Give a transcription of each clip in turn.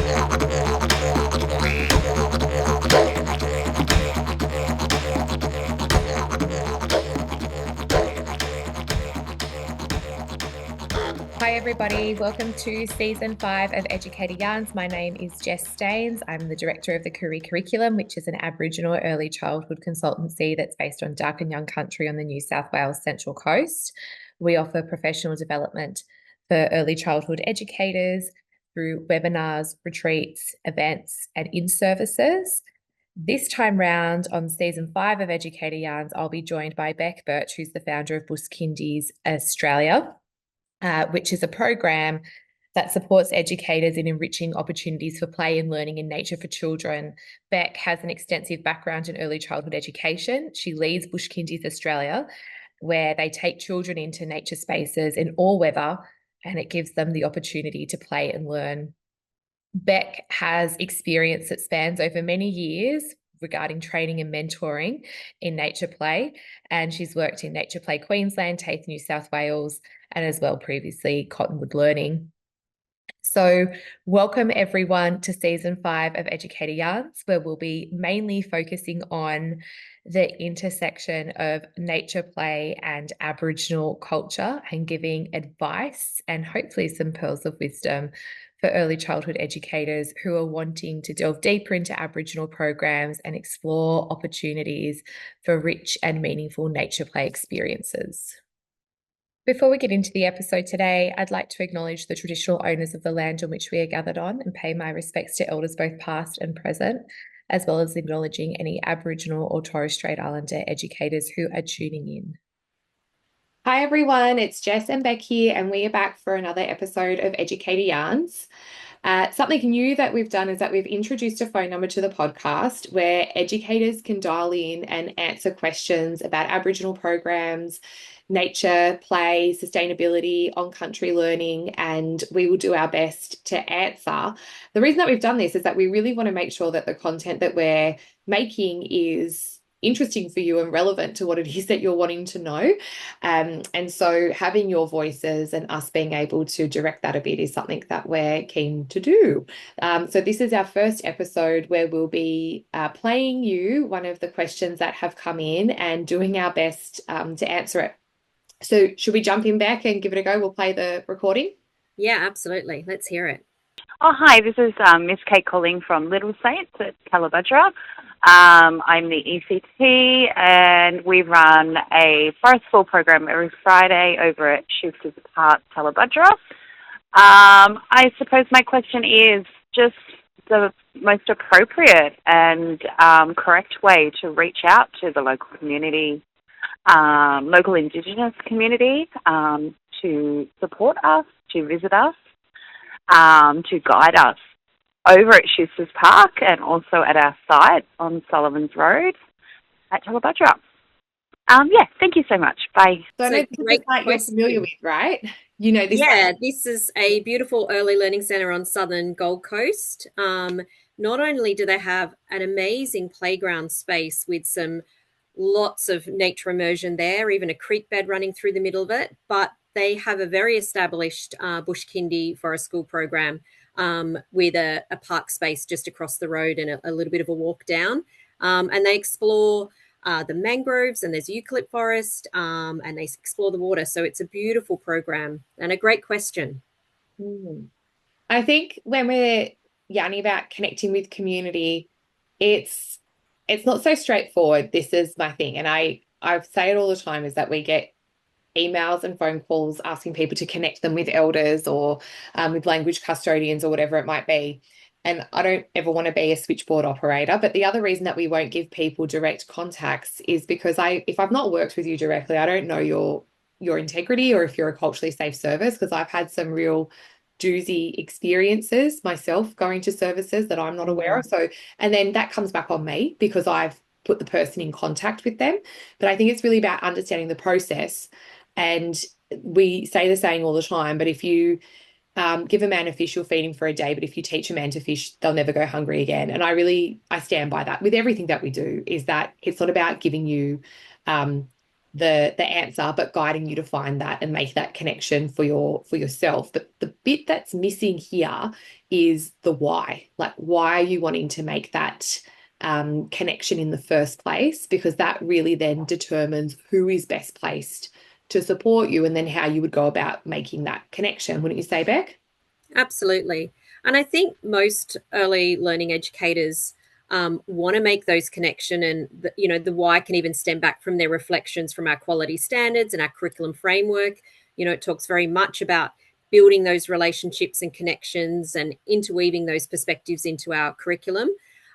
Hi everybody, welcome to Season 5 of Educator Yarns. My name is Jess Staines. I'm the Director of the Koori curriculum, which is an Aboriginal early childhood consultancy that's based on Dark and Young Country on the New South Wales Central Coast. We offer professional development for early childhood educators through webinars, retreats, events and in-services. This time round on Season 5 of Educator Yarns, I'll be joined by Bec Burch, who's the founder of Kindy's Australia, which is a program that supports educators in enriching opportunities for play and learning in nature for children. Bec has an extensive background in early childhood education. She leads Kindy's Australia, where they take children into nature spaces in all weather, and it gives them the opportunity to play and learn. Bec has experience that spans over many years regarding training and mentoring in nature play, and she's worked in Nature Play Queensland, TAFE New South Wales, and as well previously Cottonwood Learning. So welcome everyone to Season 5 of Educator Yarns, where we'll be mainly focusing on the intersection of nature play and Aboriginal culture and giving advice and hopefully some pearls of wisdom for early childhood educators who are wanting to delve deeper into Aboriginal programs and explore opportunities for rich and meaningful nature play experiences. Before we get into the episode today, I'd like to acknowledge the traditional owners of the land on which we are gathered on and pay my respects to elders both past and present, as well as acknowledging any Aboriginal or Torres Strait Islander educators who are tuning in. Hi everyone, it's Jess and Bec here, and we are back for another episode of Educator Yarns. Something new that we've done is that we've introduced a phone number to the podcast where educators can dial in and answer questions about Aboriginal programs, nature, play, sustainability, on-country learning, and we will do our best to answer. The reason that we've done this is that we really want to make sure that the content that we're making is interesting for you and relevant to what it is that you're wanting to know. And so having your voices and us being able to direct that a bit is something that we're keen to do. So this is our first episode where we'll be playing you one of the questions that have come in and doing our best to answer it. So should we jump in back and give it a go? We'll play the recording. Yeah, absolutely. Let's hear it. Oh, hi, this is Miss Kate calling from Little Saints at Callabudra. I'm the ECT, and we run a forest fall program every Friday over at Shooters Park, Callabudra. I suppose my question is just the most appropriate and correct way to reach out to the local community, local Indigenous community, to support us, to visit us, to guide us over at Shooters Park and also at our site on Sullivan's Road at Callabudra. Yeah, thank you so much. Bye. So I know this is a site you're familiar with, right? You know this. Yeah, this is a beautiful early learning centre on southern Gold Coast. Not only do they have an amazing playground space with lots of nature immersion there, even a creek bed running through the middle of it, but they have a very established bush kindy forest school program with a park space just across the road and a little bit of a walk down. And they explore the mangroves, and there's eucalypt forest, and they explore the water. So it's a beautiful program and a great question. I think when we're yarning about connecting with community, it's not so straightforward. This is my thing. And I say it all the time, is that we get emails and phone calls asking people to connect them with elders or with language custodians or whatever it might be. And I don't ever want to be a switchboard operator. But the other reason that we won't give people direct contacts is because if I've not worked with you directly, I don't know your integrity or if you're a culturally safe service, because I've had some real doozy experiences myself going to services that I'm not aware of. So, and then that comes back on me because I've put the person in contact with them. But I think it's really about understanding the process. And we say the saying all the time, but if you give a man a fish, you'll feed him for a day. But if you teach a man to fish, they'll never go hungry again. And I stand by that with everything that we do, is that it's not about giving you the answer, but guiding you to find that and make that connection for yourself. But the bit that's missing here is the why. Like, why are you wanting to make that connection in the first place? Because that really then determines who is best placed to support you, and then how you would go about making that connection. Wouldn't you say, Bec? Absolutely. And I think most early learning educators want to make those connection, and the why can even stem back from their reflections from our quality standards and our curriculum framework. It talks very much about building those relationships and connections and interweaving those perspectives into our curriculum.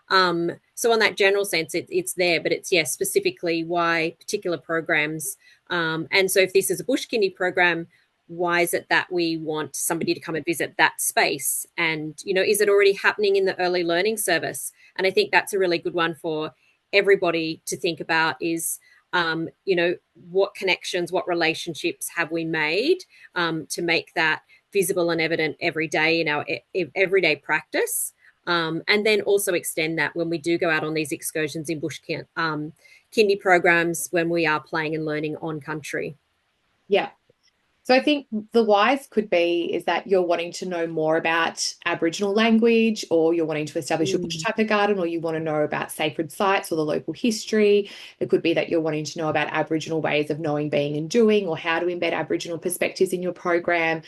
So on that general sense, it's there, but it's, yes, specifically why particular programs. And so if this is a Bush Kindy program, why is it that we want somebody to come and visit that space? And, is it already happening in the early learning service? And I think that's a really good one for everybody to think about is, what connections, what relationships have we made to make that visible and evident every day in our everyday practice? And then also extend that when we do go out on these excursions in Bush Kindy programs, when we are playing and learning on country. Yeah. So I think the whys could be is that you're wanting to know more about Aboriginal language, or you're wanting to establish a bush type of garden, or you want to know about sacred sites or the local history. It could be that you're wanting to know about Aboriginal ways of knowing, being and doing, or how to embed Aboriginal perspectives in your program.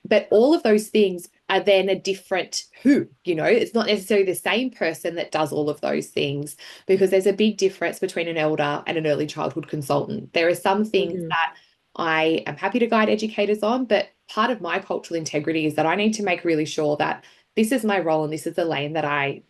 But all of those things are then a different who, it's not necessarily the same person that does all of those things, because there's a big difference between an elder and an early childhood consultant. There are some things that I am happy to guide educators on, but part of my cultural integrity is that I need to make really sure that this is my role and this is the lane that I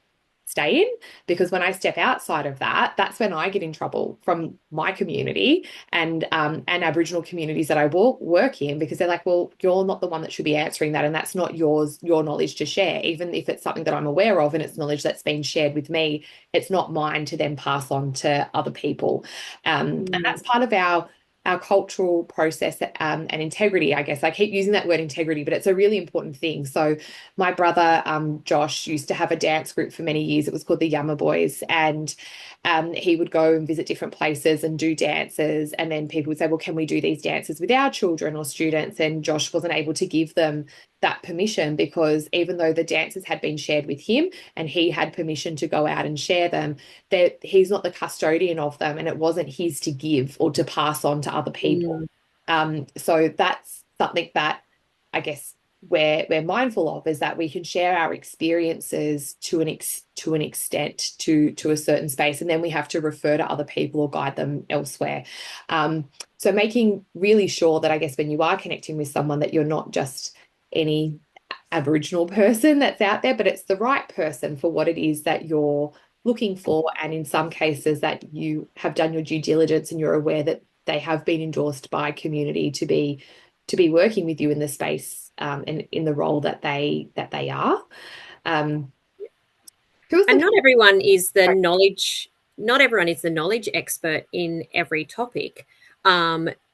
stay in, because when I step outside of that, that's when I get in trouble from my community and Aboriginal communities that I work in, because they're like, well, you're not the one that should be answering that, and that's not your knowledge to share. Even if it's something that I'm aware of and it's knowledge that's been shared with me, it's not mine to then pass on to other people. And that's part of our cultural process and integrity, I guess. I keep using that word integrity, but it's a really important thing. So my brother, Josh, used to have a dance group for many years. It was called the Yammer Boys. And he would go and visit different places and do dances. And then people would say, well, can we do these dances with our children or students? And Josh wasn't able to give them that permission, because even though the dances had been shared with him and he had permission to go out and share them, that he's not the custodian of them, and it wasn't his to give or to pass on to other people. So that's something that I guess we're mindful of, is that we can share our experiences to an extent to a certain space, and then we have to refer to other people or guide them elsewhere. So making really sure that, I guess, when you are connecting with someone, that you're not just any Aboriginal person that's out there, but it's the right person for what it is that you're looking for. And in some cases that you have done your due diligence and you're aware that they have been endorsed by community to be working with you in the space and in the role that they are. And not everyone is the knowledge expert in every topic,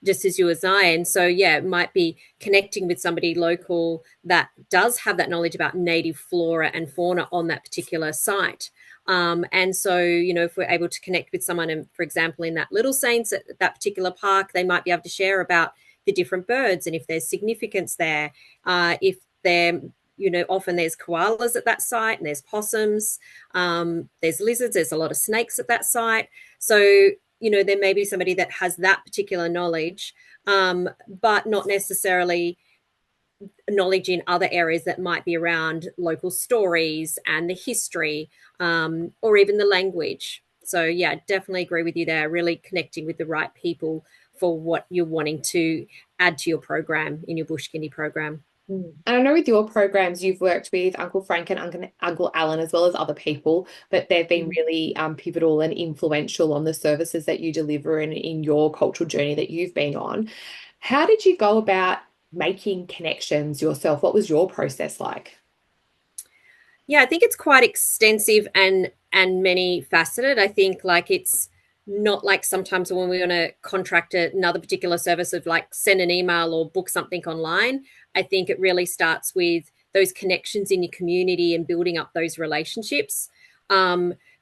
just as you as I. And so, yeah, it might be connecting with somebody local that does have that knowledge about native flora and fauna on that particular site. And so, if we're able to connect with someone, and for example, in that Little Saints at that particular park, they might be able to share about the different birds and if there's significance there, if they're often there's koalas at that site, and there's possums, there's lizards, there's a lot of snakes at that site. So, there may be somebody that has that particular knowledge, but not necessarily knowledge in other areas that might be around local stories and the history, or even the language. So, yeah, definitely agree with you there, really connecting with the right people for what you're wanting to add to your program in your Bush Kindy program. And I know with your programs, you've worked with Uncle Frank and Uncle Alan, as well as other people, but they've been really pivotal and influential on the services that you deliver and in your cultural journey that you've been on. How did you go about making connections yourself? What was your process like? Yeah, I think it's quite extensive and many faceted. I think it's not like sometimes when we're going to contract another particular service of send an email or book something online. I think it really starts with those connections in your community and building up those relationships.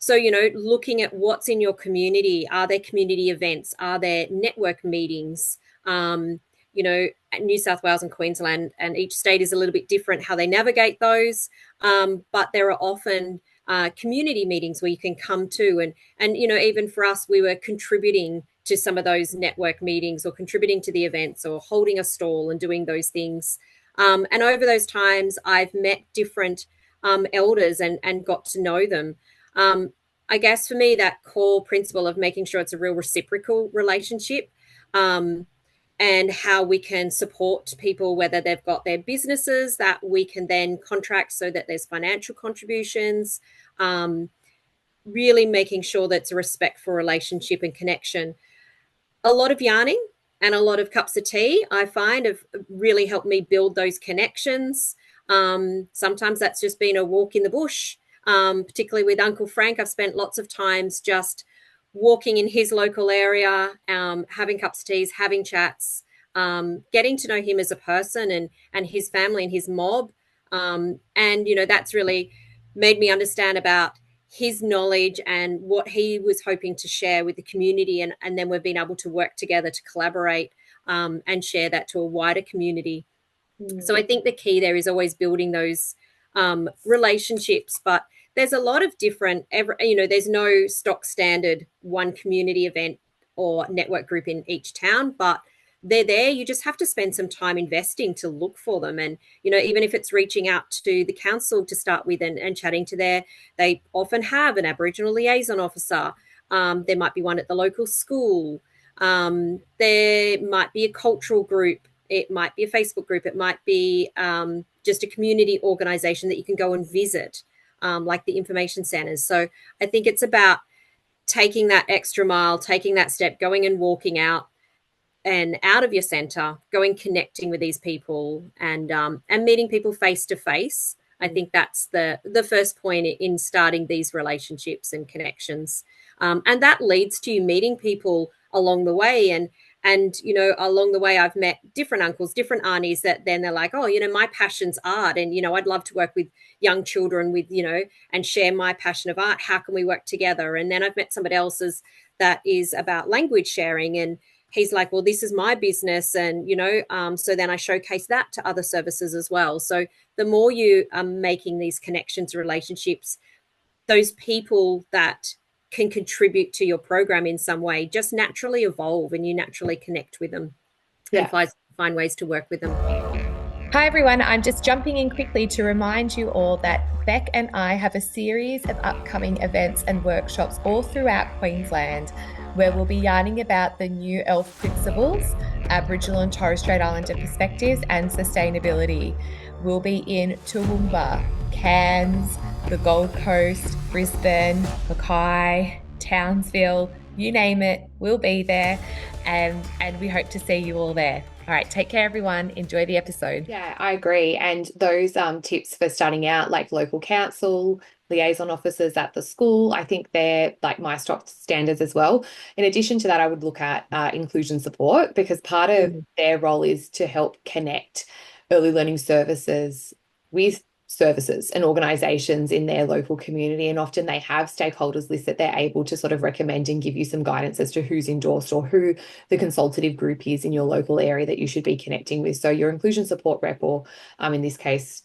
So, looking at what's in your community. Are there community events? Are there network meetings? New South Wales and Queensland, and each state is a little bit different how they navigate those. But there are often community meetings where you can come to, and even for us, we were contributing to some of those network meetings, or contributing to the events, or holding a stall and doing those things. And over those times, I've met different elders and got to know them. I guess for me, that core principle of making sure it's a real reciprocal relationship, and how we can support people, whether they've got their businesses that we can then contract so that there's financial contributions, really making sure that it's a respectful relationship and connection. A lot of yarning and a lot of cups of tea, I find, have really helped me build those connections. Sometimes that's just been a walk in the bush, particularly with Uncle Frank. I've spent lots of times just walking in his local area, having cups of teas, having chats, getting to know him as a person and his family and his mob. And, that's really made me understand about his knowledge and what he was hoping to share with the community. And then we've been able to work together to collaborate and share that to a wider community. So I think the key there is always building those relationships, but there's a lot of different, there's no stock standard one community event or network group in each town, but they're there. You just have to spend some time investing to look for them. And, even if it's reaching out to the council to start with and chatting to they often have an Aboriginal liaison officer. There might be one at the local school. There might be a cultural group. It might be a Facebook group. It might be just a community organisation that you can go and visit, like the information centres. So I think it's about taking that extra mile, taking that step, going and walking out and out of your centre, going connecting with these people and meeting people face to face. I think that's the first point in starting these relationships and connections. And that leads to you meeting people along the way. And along the way, I've met different uncles, different aunties that then they're like, oh, my passion's art. And, I'd love to work with young children and share my passion of art. How can we work together? And then I've met somebody else's that is about language sharing. And he's like, well, this is my business. And, so then I showcase that to other services as well. So the more you are making these connections, relationships, those people that can contribute to your program in some way just naturally evolve, and you naturally connect with them and find ways to work with them. Hi everyone, I'm just jumping in quickly to remind you all that Bec and I have a series of upcoming events and workshops all throughout Queensland where we'll be yarning about the new ELF principles, Aboriginal and Torres Strait Islander perspectives and sustainability. We'll be in Toowoomba, Cairns, the Gold Coast, Brisbane, Mackay, Townsville, you name it, we'll be there, and we hope to see you all there. All right, take care, everyone. Enjoy the episode. Yeah, I agree. And those tips for starting out, like local council, liaison officers at the school, I think they're like my stock standards as well. In addition to that, I would look at inclusion support, because part of their role is to help connect early learning services with services and organisations in their local community. And often they have stakeholders lists that they're able to sort of recommend and give you some guidance as to who's endorsed or who the consultative group is in your local area that you should be connecting with. So your inclusion support rep, or in this case,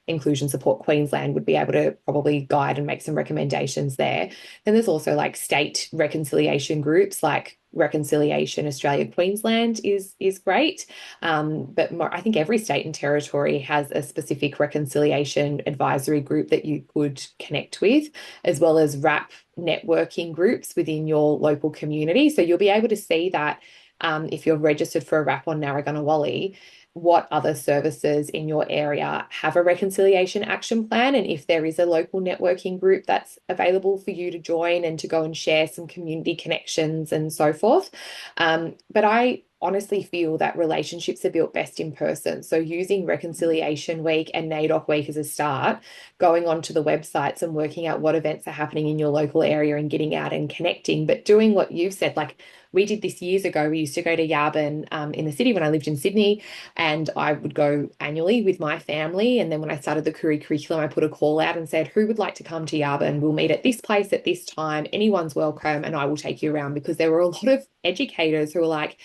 Inclusion Support Queensland, would be able to probably guide and make some recommendations there. Then there's also like state reconciliation groups, like Reconciliation Australia Queensland is great. But I think every state and territory has a specific reconciliation advisory group that you could connect with, as well as RAP networking groups within your local community. So you'll be able to see that if you're registered for a RAP on Narragansett, what other services in your area have a reconciliation action plan, and if there is a local networking group that's available for you to join and to go and share some community connections and so forth. But I honestly feel that relationships are built best in person. So using Reconciliation Week and NAIDOC Week as a start, going onto the websites and working out what events are happening in your local area and getting out and connecting, but doing what you've said, like we did this years ago. We used to go to Yarbin in the city when I lived in Sydney, and I would go annually with my family. And then when I started the Koori curriculum, I put a call out and said, who would like to come to Yarbin? We'll meet at this place at this time. Anyone's welcome, and I will take you around, because there were a lot of educators who were like,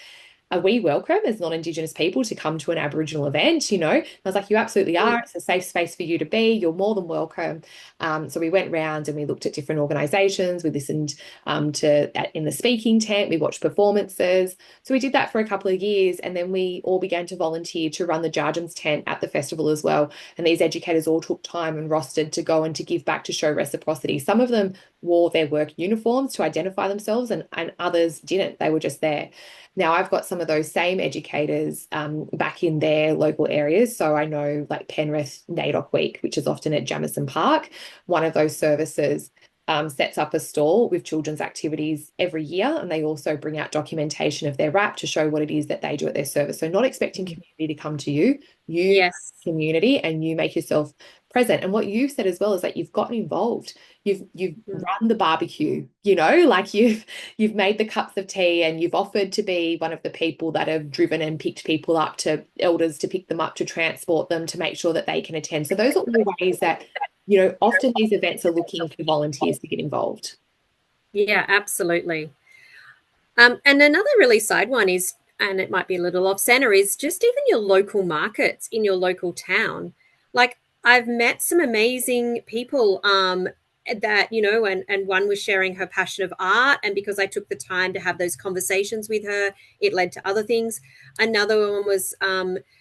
are we welcome as non-Indigenous people to come to an Aboriginal event? I was like, you absolutely are. It's a safe space for you to be. You're more than welcome. So we went round and we looked at different organisations. We listened in the speaking tent. We watched performances. So we did that for a couple of years, and then we all began to volunteer to run the Jarjum's tent at the festival as well. And these educators all took time and rostered to go and to give back, to show reciprocity. Some of them wore their work uniforms to identify themselves, and others didn't. They were just there. Now, I've got some of those same educators back in their local areas. So I know like Penrith NAIDOC Week, which is often at Jamison Park, one of those services sets up a stall with children's activities every year. And they also bring out documentation of their RAP to show what it is that they do at their service. So not expecting community to come to you, Yes. community, and you make yourself present. And what you've said as well is that you've gotten involved. You've run the barbecue, like you've made the cups of tea, and you've offered to be one of the people that have driven and picked people up, to elders to pick them up, to transport them, to make sure that they can attend. So those are all ways that, often these events are looking for volunteers to get involved. Yeah, absolutely. And another really side one is, and it might be a little off center, is just even your local markets in your local town. Like, I've met some amazing people that, and one was sharing her passion of art. And because I took the time to have those conversations with her, it led to other things. Another one was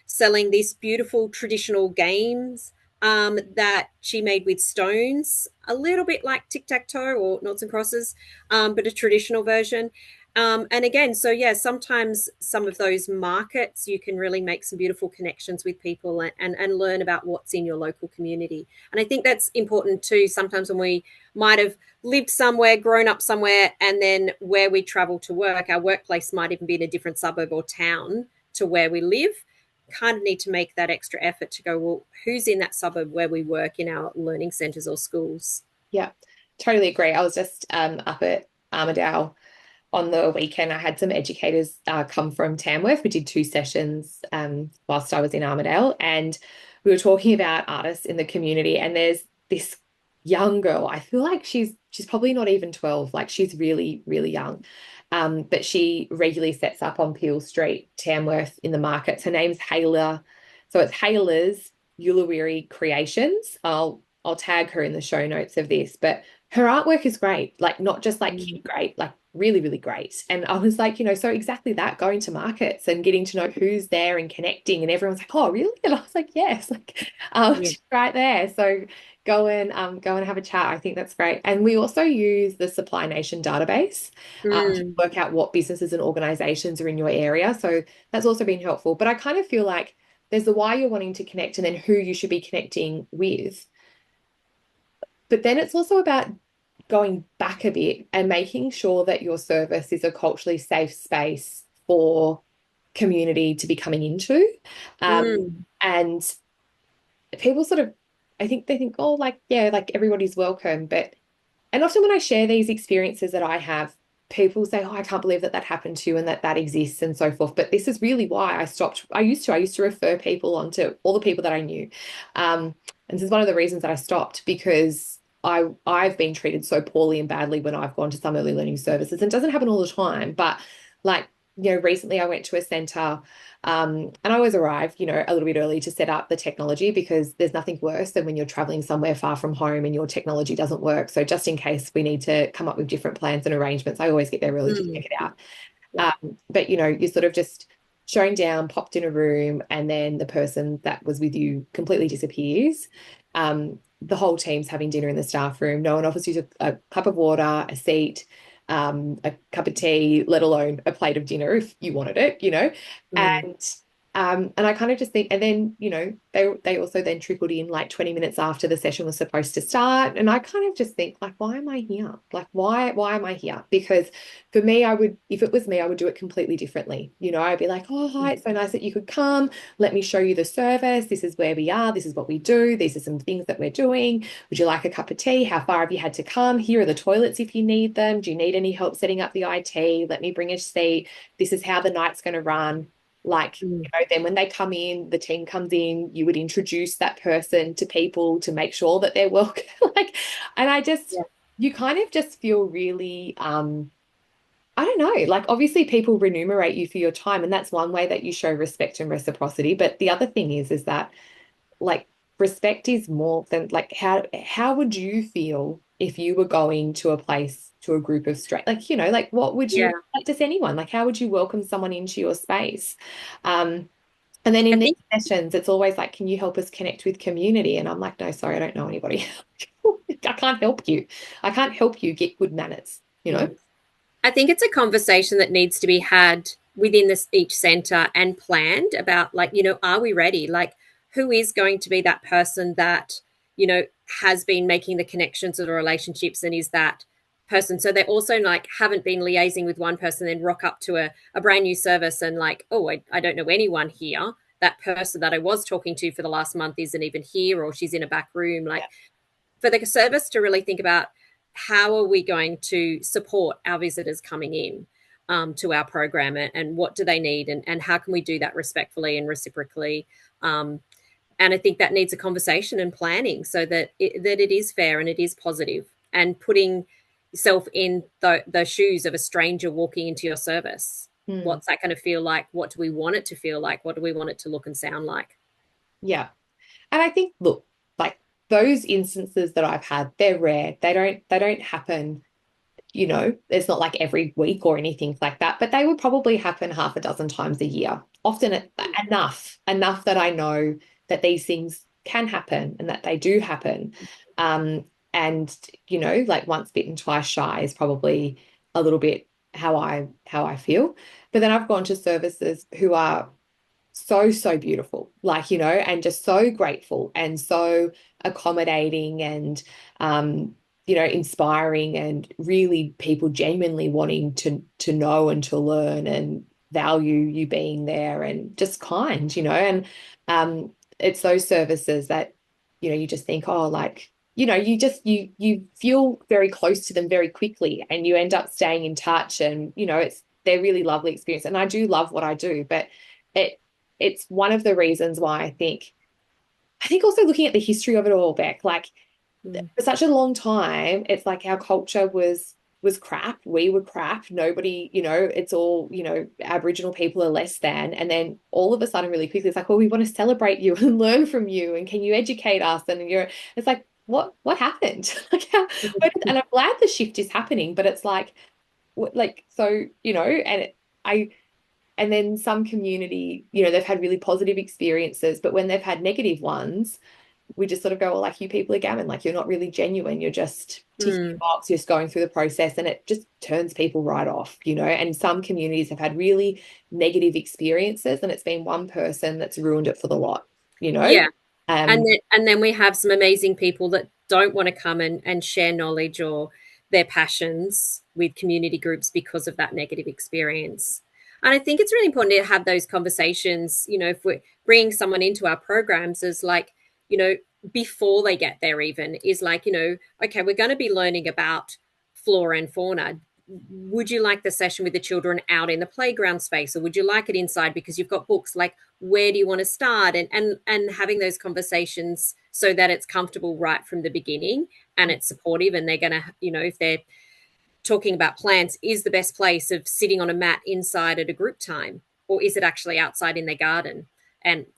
selling these beautiful traditional games that she made with stones, a little bit like tic-tac-toe or noughts and crosses, but a traditional version. And again, so yeah, sometimes some of those markets, you can really make some beautiful connections with people and learn about what's in your local community. And I think that's important too. Sometimes when we might have lived somewhere, grown up somewhere, and then where we travel to work, our workplace might even be in a different suburb or town to where we live. Kind of need to make that extra effort to go, well, who's in that suburb where we work in our learning centres or schools? Yeah, totally agree. I was just up at Armidale on the weekend. I had some educators come from Tamworth. We did 2 sessions whilst I was in Armidale, and we were talking about artists in the community. And there's this young girl. I feel like she's probably not even 12. Like, she's really, really young. But she regularly sets up on Peel Street, Tamworth, in the markets. Her name's Hayla. So it's Hayla's Ulawiri Creations. I'll tag her in the show notes of this. But her artwork is great. Like, not just like kid great, like really, really great. And I was like, so exactly that, going to markets and getting to know who's there and connecting. And everyone's like, oh, really? And I was like, yes, like she's right there. So go and have a chat. I think that's great. And we also use the Supply Nation database to work out what businesses and organizations are in your area. So that's also been helpful. But I kind of feel like there's the why you're wanting to connect, and then who you should be connecting with. But then it's also about going back a bit and making sure that your service is a culturally safe space for community to be coming into. And people sort of, I think they think, oh, like, yeah, like everybody's welcome. And often when I share these experiences that I have, people say, oh, I can't believe that happened to you and that exists and so forth. But this is really why I stopped. I used to refer people onto all the people that I knew. And this is one of the reasons that I stopped, because I've been treated so poorly and badly when I've gone to some early learning services. And it doesn't happen all the time, but like, recently I went to a centre and I always arrive, a little bit early to set up the technology, because there's nothing worse than when you're traveling somewhere far from home and your technology doesn't work. So just in case we need to come up with different plans and arrangements, I always get there early to check it out. But, you're sort of just showing down, popped in a room, and then the person that was with you completely disappears. The whole team's having dinner in the staff room. No one offers you a cup of water, a seat, a cup of tea, let alone a plate of dinner if you wanted it, And And I kind of just think, and then, they also then trickled in like 20 minutes after the session was supposed to start. And I kind of just think, like, why am I here? Like, why am I here? Because for me, if it was me, I would do it completely differently. I'd be like, oh, hi, it's so nice that you could come. Let me show you the service. This is where we are. This is what we do. These are some things that we're doing. Would you like a cup of tea? How far have you had to come? Here are the toilets if you need them. Do you need any help setting up the IT? Let me bring a seat. This is how the night's going to run. Like, then when they come in, the team comes in, you would introduce that person to people to make sure that they're welcome. And you kind of just feel really, I don't know, like obviously people remunerate you for your time, and that's one way that you show respect and reciprocity. But the other thing is that like respect is more than like how would you feel if you were going to a place to a group of straight like what would you like just anyone like how would you welcome someone into your space and then in these sessions it's always like, can you help us connect with community? And I'm like, no, sorry, I don't know anybody. I can't help you get good manners. I think it's a conversation that needs to be had within each center and planned about like, are we ready? Like, who is going to be that person that, has been making the connections or the relationships and is that person. So they also like haven't been liaising with one person, then rock up to a brand new service and like, oh, I don't know anyone here. That person that I was talking to for the last month isn't even here, or she's in a back room. Like for the service to really think about how are we going to support our visitors coming in to our program and what do they need and how can we do that respectfully and reciprocally. And I think that needs a conversation and planning so that it is fair and it is positive, and putting yourself in the shoes of a stranger walking into your service. What's that going to feel like? What do we want it to feel like? What do we want it to look and sound like? Yeah. And I think, look, like those instances that I've had, they're rare. They don't happen, it's not like every week or anything like that, but they would probably happen half a dozen times a year. Often enough that I know that these things can happen and that they do happen. And, like once bitten, twice shy is probably a little bit how I feel. But then I've gone to services who are so beautiful, like, and just so grateful and so accommodating and, inspiring, and really people genuinely wanting to know and to learn and value you being there and just kind, and it's those services that, you just think, oh, like, you feel very close to them very quickly and you end up staying in touch and, they're really lovely experience. And I do love what I do, but it's one of the reasons why I think also looking at the history of it all, Bec, like for such a long time, it's like our culture was crap. We were crap. Nobody, it's all, Aboriginal people are less than. And then all of a sudden, really quickly, it's like, well, we want to celebrate you and learn from you. And can you educate us? And it's like, what happened? And I'm glad the shift is happening, but it's like, so, and then some community, they've had really positive experiences, but when they've had negative ones, we just sort of go, well, like, you people are gammon, like you're not really genuine, you're just ticking the box, you're just going through the process, and it just turns people right off, and some communities have had really negative experiences and it's been one person that's ruined it for the lot, Yeah. And then we have some amazing people that don't want to come and share knowledge or their passions with community groups because of that negative experience. And I think it's really important to have those conversations, if we're bringing someone into our programs as like, before they get there even is like, okay, we're going to be learning about flora and fauna. Would you like the session with the children out in the playground space, or would you like it inside because you've got books? Like, where do you want to start? And having those conversations so that it's comfortable right from the beginning and it's supportive, and they're going to, if they're talking about plants, is the best place of sitting on a mat inside at a group time, or is it actually outside in their garden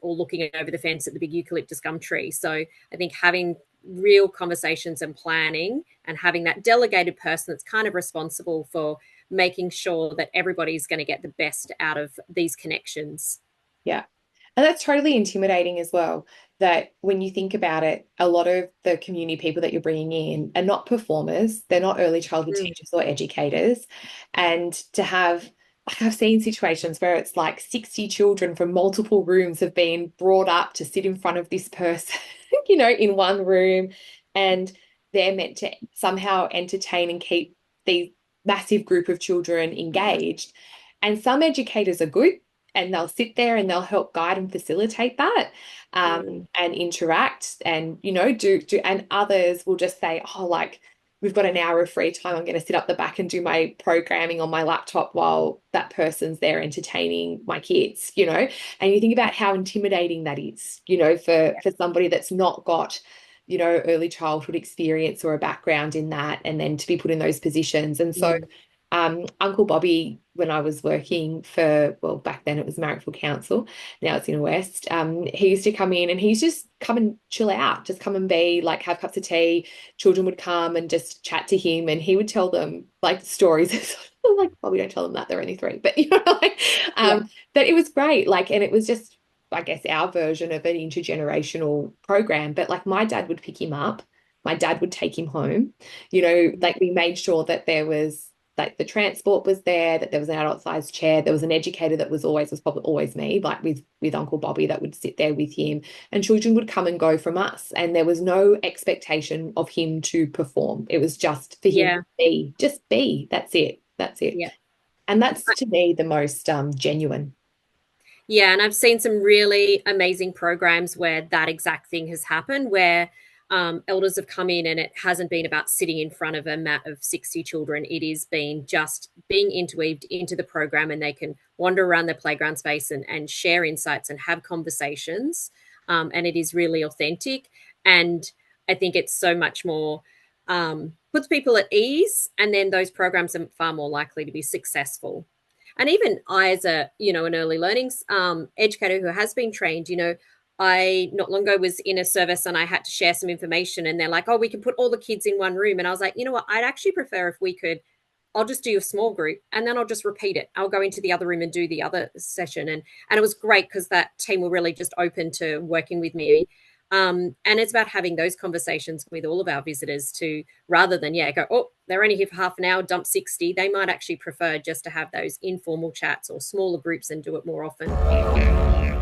or looking over the fence at the big eucalyptus gum tree? So I think having real conversations and planning and having that delegated person that's kind of responsible for making sure that everybody's going to get the best out of these connections. Yeah. And that's totally intimidating as well, that when you think about it, a lot of the community people that you're bringing in are not performers. They're not early childhood teachers or educators. And to have I've seen situations where it's like 60 children from multiple rooms have been brought up to sit in front of this person, in one room, and they're meant to somehow entertain and keep these massive group of children engaged. And some educators are good and they'll sit there and they'll help guide and facilitate that, and interact and, do, and others will just say, oh, like, we've got an hour of free time. I'm going to sit up the back and do my programming on my laptop while that person's there entertaining my kids, and you think about how intimidating that is, for somebody that's not got, early childhood experience or a background in that, and then to be put in those positions. And so Uncle Bobby, when I was working for, well, back then it was Marrickville Council, now it's in West, he used to come in and he's just come and chill out, just come and be like, have cups of tea. Children would come and just chat to him and he would tell them like stories. Like, well, we don't tell them that, they're only 3, but that it was great. Like, and it was just, I guess, our version of an intergenerational program. But like my dad would pick him up, my dad would take him home, like we made sure that there was, like, the transport was there, that there was an adult-sized chair, there was an educator that was probably always me, like with Uncle Bobby, that would sit there with him, and children would come and go from us, and there was no expectation of him to perform. It was just for him to be. That's it. Yeah. And that's, to me, the most genuine. Yeah, and I've seen some really amazing programs where that exact thing has happened, where elders have come in and it hasn't been about sitting in front of a mat of 60 children. It is been just being interweaved into the program, and they can wander around their playground space and share insights and have conversations. And it is really authentic. And I think it's so much more, puts people at ease. And then those programs are far more likely to be successful. And even I, as an early learning educator who has been trained, I not long ago was in a service and I had to share some information, and they're like, oh, we can put all the kids in one room. And I was like, you know what, I'd actually prefer if we could, I'll just do a small group and then I'll just repeat it. I'll go into the other room and do the other session. And it was great because that team were really just open to working with me. And it's about having those conversations with all of our visitors to, rather than, go, oh, they're only here for half an hour, dump 60. They might actually prefer just to have those informal chats or smaller groups and do it more often.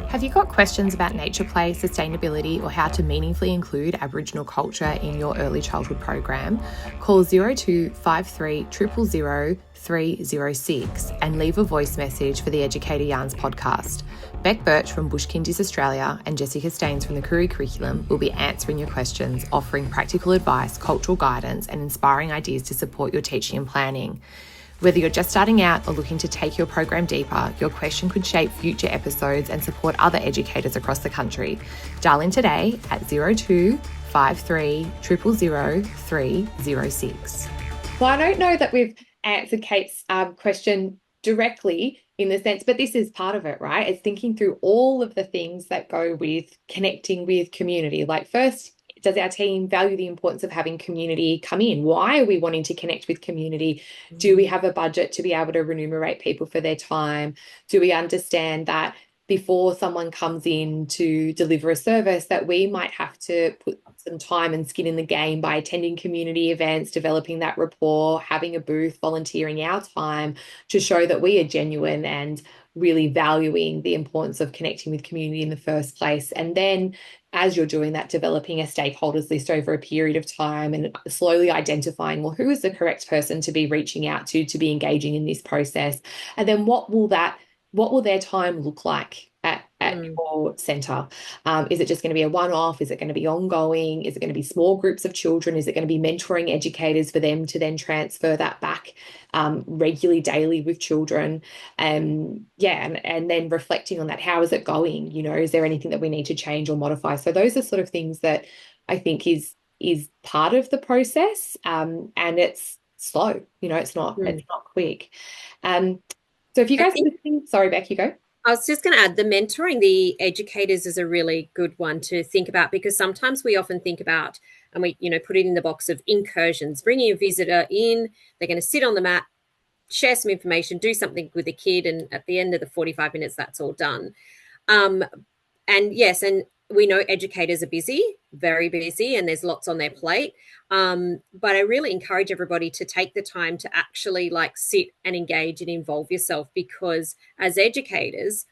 Have you got questions about nature play, sustainability, or how to meaningfully include Aboriginal culture in your early childhood program? Call 0253 000 306 and leave a voice message for the Educator Yarns podcast. Bec Burch from Bush Kindy's Australia and Jessica Staines from the Koori curriculum will be answering your questions, offering practical advice, cultural guidance, and inspiring ideas to support your teaching and planning. Whether you're just starting out or looking to take your program deeper, your question could shape future episodes and support other educators across the country. Dial in today at 0253 000 306. Well, I don't know that we've answered Kate's question directly in the sense, but this is part of it, right? It's thinking through all of the things that go with connecting with community. Like, first, does our team value the importance of having community come in? Why are we wanting to connect with community? Do we have a budget to be able to remunerate people for their time? Do we understand that before someone comes in to deliver a service, that we might have to put some time and skin in the game by attending community events, developing that rapport, having a booth, volunteering our time to show that we are genuine and really valuing the importance of connecting with community in the first place. And then as you're doing that, developing a stakeholders list over a period of time and slowly identifying, well, who is the correct person to be reaching out to be engaging in this process? And then what will their time look like at your centre? Is it just going to be a one-off? Is it going to be ongoing? Is it going to be small groups of children? Is it going to be mentoring educators for them to then transfer that back regularly, daily with children? And then reflecting on that. How is it going? Is there anything that we need to change or modify? So those are sort of things that I think is part of the process, and it's slow. It's not quick. So if you guys are listening, sorry, Bec, you go. I was just going to add, the mentoring the educators is a really good one to think about, because sometimes we often think about, and we, put it in the box of incursions, bringing a visitor in, they're going to sit on the mat, share some information, do something with the kid, and at the end of the 45 minutes, that's all done. And yes, and we know educators are busy, very busy, and there's lots on their plate. But I really encourage everybody to take the time to actually like sit and engage and involve yourself, because as educators,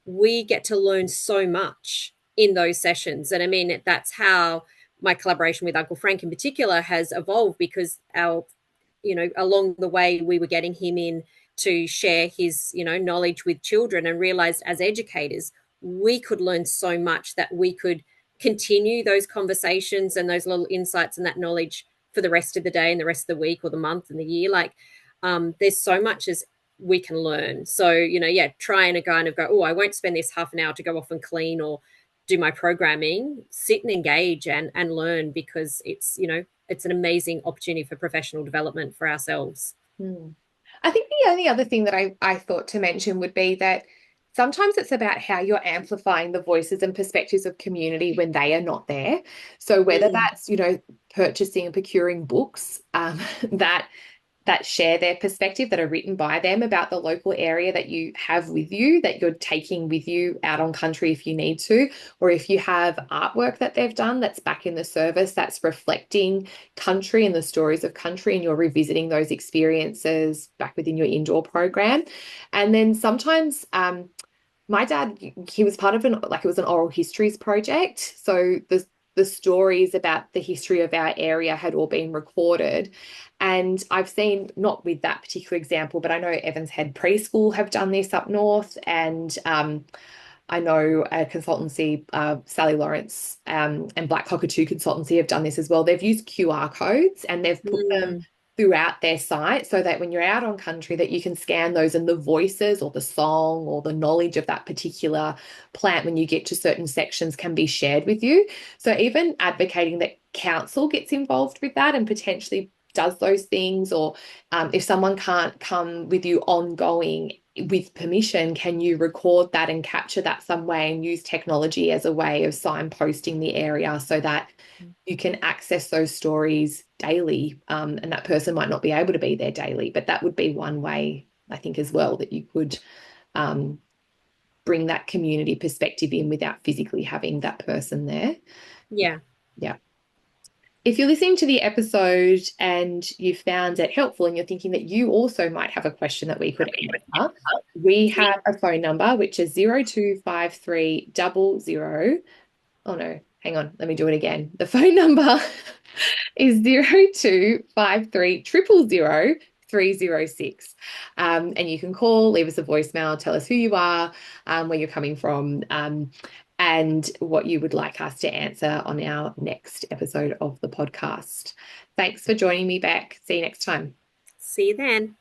we get to learn so much in those sessions. And I mean, that's how my collaboration with Uncle Frank in particular has evolved, because along the way we were getting him in to share his, knowledge with children, and realized as educators, we could learn so much that we could continue those conversations and those little insights and that knowledge for the rest of the day and the rest of the week or the month and the year. There's so much as we can learn. So, try and kind of go, oh, I won't spend this half an hour to go off and clean or do my programming. Sit and engage and learn, because it's an amazing opportunity for professional development for ourselves. I think the only other thing that I thought to mention would be that sometimes it's about how you're amplifying the voices and perspectives of community when they are not there. So whether that's, purchasing and procuring books that share their perspective, that are written by them about the local area that you have with you, that you're taking with you out on country if you need to, or if you have artwork that they've done that's back in the service that's reflecting country and the stories of country, and you're revisiting those experiences back within your indoor program. And then sometimes my dad, he was part of it was an oral histories project. So the stories about the history of our area had all been recorded. And I've seen, not with that particular example, but I know Evans Head Preschool have done this up north. And I know a consultancy, Sally Lawrence and Black Cockatoo Consultancy have done this as well. They've used QR codes and they've put them throughout their site, so that when you're out on country, that you can scan those, and the voices or the song or the knowledge of that particular plant when you get to certain sections can be shared with you. So even advocating that council gets involved with that and potentially does those things, or if someone can't come with you ongoing with permission, can you record that and capture that some way and use technology as a way of signposting the area so that you can access those stories daily, and that person might not be able to be there daily, but that would be one way, I think, as well, that you could bring that community perspective in without physically having that person there. Yeah. If you're listening to the episode and you found it helpful and you're thinking that you also might have a question that we could answer, we have a phone number, which is 025300. Oh no, hang on, let me do it again. The phone number is 0253000306. And you can call, leave us a voicemail, tell us who you are, where you're coming from, and what you would like us to answer on our next episode of the podcast. Thanks for joining me, Bec. See you next time. See you then.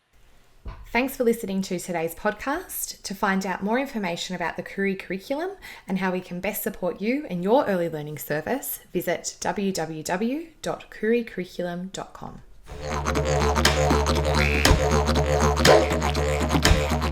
Thanks for listening to today's podcast. To find out more information about the Koori curriculum and how we can best support you in your early learning service, visit www.kooricurriculum.com.